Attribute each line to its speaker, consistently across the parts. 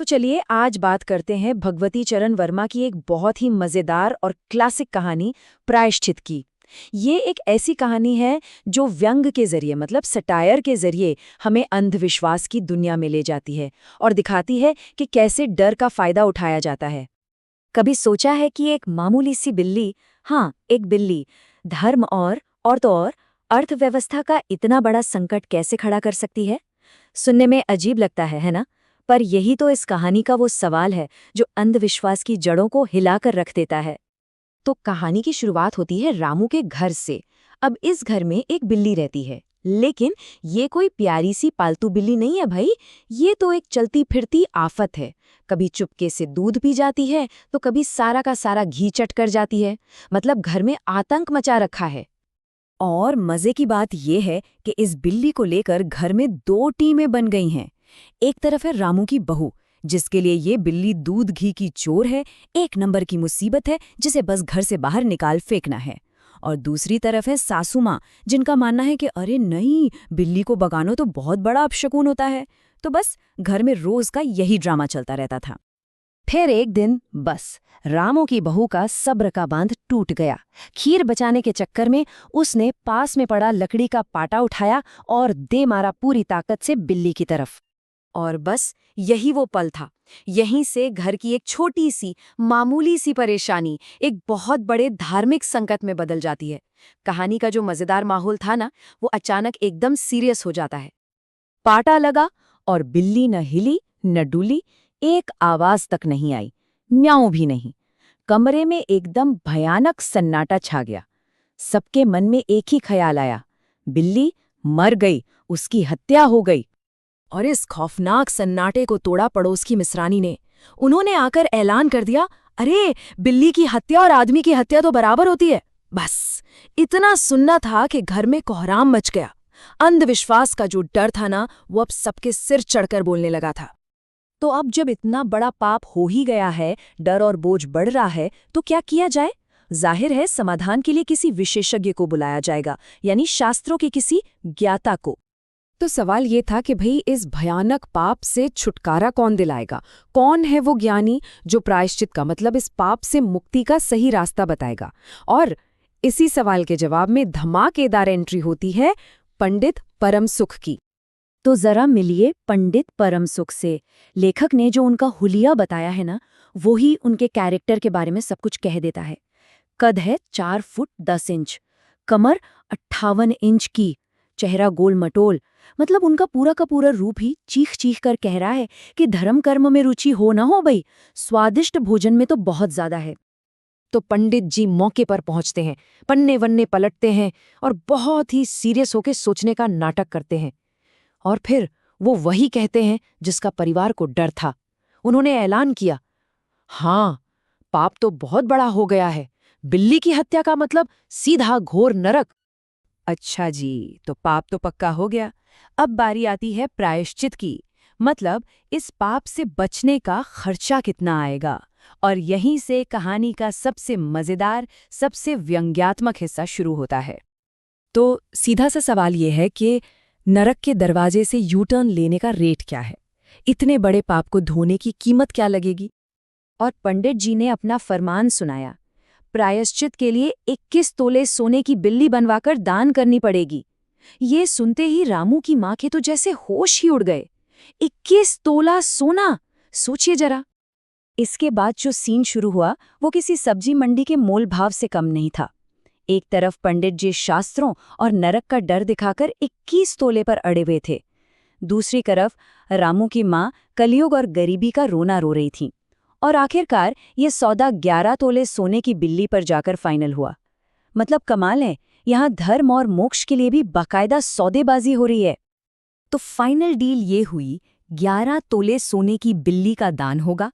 Speaker 1: तो चलिए आज बात करते हैं भगवती चरण वर्मा की एक बहुत ही मजेदार और क्लासिक कहानी प्रायश्चित की। ये एक ऐसी कहानी है जो व्यंग के जरिए मतलब सटायर के जरिए हमें अंधविश्वास की दुनिया में ले जाती है और दिखाती है कि कैसे डर का फायदा उठाया जाता है। कभी सोचा है कि एक मामूली सी बिल्ली, हाँ एक बिल्ली, धर्म और तो और अर्थव्यवस्था का इतना बड़ा संकट कैसे खड़ा कर सकती है? सुनने में अजीब लगता है ना? पर यही तो इस कहानी का वो सवाल है जो अंधविश्वास की जड़ों को हिलाकर रख देता है। तो कहानी की शुरुआत होती है रामू के घर से। अब इस घर में एक बिल्ली रहती है, लेकिन ये कोई प्यारी सी पालतू बिल्ली नहीं है भाई। ये तो एक चलती फिरती आफत है। कभी चुपके से दूध पी जाती है तो कभी सारा का सारा घी चट कर जाती है। मतलब घर में आतंक मचा रखा है। और मजे की बात यह है कि इस बिल्ली को लेकर घर में दो टीमें बन गई हैं। एक तरफ है रामू की बहू, जिसके लिए ये बिल्ली दूध घी की चोर है, एक नंबर की मुसीबत है जिसे बस घर से बाहर निकाल फेंकना है। और दूसरी तरफ है सासू माँ, जिनका मानना है कि अरे नहीं, बिल्ली को भगाना तो बहुत बड़ा अपशकुन होता है। तो बस घर में रोज का यही ड्रामा चलता रहता था। फिर एक दिन बस रामू की बहू का सब्र का बांध टूट गया। खीर बचाने के चक्कर में उसने पास में पड़ा लकड़ी का पाटा उठाया और दे मारा पूरी ताकत से बिल्ली की तरफ। और बस यही वो पल था। यहीं से घर की एक छोटी सी मामूली सी परेशानी एक बहुत बड़े धार्मिक संकट में बदल जाती है। कहानी का जो मजेदार माहौल था ना, वो अचानक एकदम सीरियस हो जाता है। पाटा लगा और बिल्ली न हिली न डुली, एक आवाज तक नहीं आई, म्याऊं भी नहीं। कमरे में एकदम भयानक सन्नाटा छा गया। सबके मन में एक ही ख्याल आया, बिल्ली मर गई, उसकी हत्या हो गई। और इस खौफनाक सन्नाटे को तोड़ा पड़ोस की मिसरानी ने। उन्होंने आकर ऐलान कर दिया, अरे बिल्ली की हत्या और आदमी की हत्या तो बराबर होती है। बस इतना सुनना था कि घर में कोहराम मच गया। अंधविश्वास का जो डर था ना, वो अब सबके सिर चढ़कर बोलने लगा था। तो अब जब इतना बड़ा पाप हो ही गया है, डर और बोझ बढ़ रहा है, तो क्या किया जाए? जाहिर है समाधान के लिए किसी विशेषज्ञ को बुलाया जाएगा, यानी शास्त्रों के किसी ज्ञाता को। तो सवाल ये था कि भई इस भयानक पाप से छुटकारा कौन दिलाएगा? कौन है वो ज्ञानी जो प्रायश्चित का मतलब इस पाप से मुक्ति का सही रास्ता बताएगा? और इसी सवाल के जवाब में धमाकेदार एंट्री होती है पंडित परम सुख की। तो जरा मिलिए पंडित परम सुख से। लेखक ने जो उनका हुलिया बताया है ना, वो ही उनके कैरेक्टर के बारे में सब कुछ कह देता है। कद है 4 फुट 10 इंच, कमर 58 इंच की, चेहरा गोल मटोल। मतलब उनका पूरा का पूरा रूप ही चीख चीख कर कह रहा है कि धर्म कर्म में रुचि हो ना हो भाई, स्वादिष्ट भोजन में तो बहुत ज्यादा है। तो पंडित जी मौके पर पहुंचते हैं, पन्ने वन्ने पलटते हैं और बहुत ही सीरियस होकर सोचने का नाटक करते हैं। और फिर वो वही कहते हैं जिसका परिवार को डर था। उन्होंने ऐलान किया, हाँ पाप तो बहुत बड़ा हो गया है। बिल्ली की हत्या का मतलब सीधा घोर नरक। अच्छा जी, तो पाप तो पक्का हो गया। अब बारी आती है प्रायश्चित की। मतलब इस पाप से बचने का खर्चा कितना आएगा? और यहीं से कहानी का सबसे मजेदार, सबसे व्यंग्यात्मक हिस्सा शुरू होता है। तो सीधा सा सवाल ये है कि नरक के दरवाजे से यू टर्न लेने का रेट क्या है? इतने बड़े पाप को धोने की कीमत क्या लगेगी? और पंडित जी ने अपना फरमान सुनाया, प्रायश्चित के लिए 21 तोले सोने की बिल्ली बनवाकर दान करनी पड़ेगी। ये सुनते ही रामू की माँ के तो जैसे होश ही उड़ गए। 21 तोला सोना, सोचिए जरा। इसके बाद जो सीन शुरू हुआ वो किसी सब्जी मंडी के मोल भाव से कम नहीं था। एक तरफ पंडित जी शास्त्रों और नरक का डर दिखाकर 21 तोले पर अड़े हुए थे। दूसरी तरफ रामू की माँ कलयुग और गरीबी का रोना रो रही थी। और आखिरकार ये सौदा 11 तोले सोने की बिल्ली पर जाकर फाइनल हुआ। मतलब कमाल है, यहाँ धर्म और मोक्ष के लिए भी बाकायदा सौदेबाजी हो रही है। तो फाइनल डील ये हुई, 11 तोले सोने की बिल्ली का दान होगा,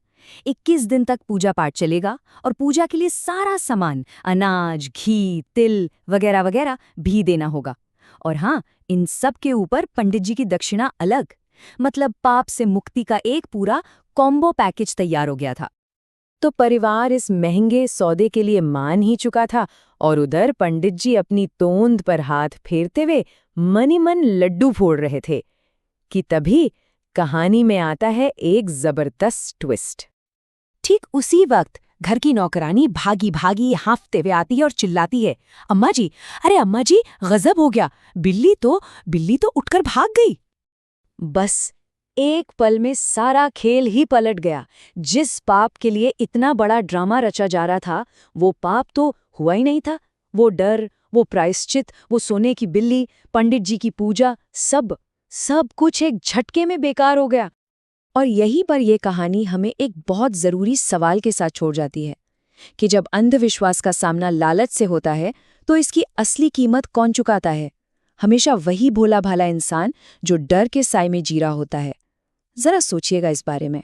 Speaker 1: 21 दिन तक पूजा पाठ चलेगा और पूजा के लिए सारा सामान, अनाज, घी, तिल वगैरह वगैरह भी देना होगा। और हाँ, इन सब के ऊपर पंडित जी की दक्षिणा अलग। मतलब पाप से मुक्ति का एक पूरा कॉम्बो पैकेज तैयार हो गया था। तो परिवार इस महंगे सौदे के लिए मान ही चुका था और उधर पंडित जी अपनी तोंद पर हाथ फेरते हुए मनी मन लड्डू फोड़ रहे थे कि तभी कहानी में आता है एक जबरदस्त ट्विस्ट। ठीक उसी वक्त घर की नौकरानी भागी भागी हांफते हुए आती है और चिल्लाती है, अम्मा जी, अरे अम्मा जी, गजब हो गया, बिल्ली तो उठकर भाग गई। बस एक पल में सारा खेल ही पलट गया। जिस पाप के लिए इतना बड़ा ड्रामा रचा जा रहा था, वो पाप तो हुआ ही नहीं था। वो डर, वो प्रायश्चित, वो सोने की बिल्ली, पंडित जी की पूजा, सब कुछ एक झटके में बेकार हो गया। और यहीं पर यह कहानी हमें एक बहुत ज़रूरी सवाल के साथ छोड़ जाती है कि जब अंधविश्वास का सामना लालच से होता है तो इसकी असली कीमत कौन चुकाता है? हमेशा वही भोला भाला इंसान जो डर के साए में जी रहा होता है। जरा सोचिएगा इस बारे में।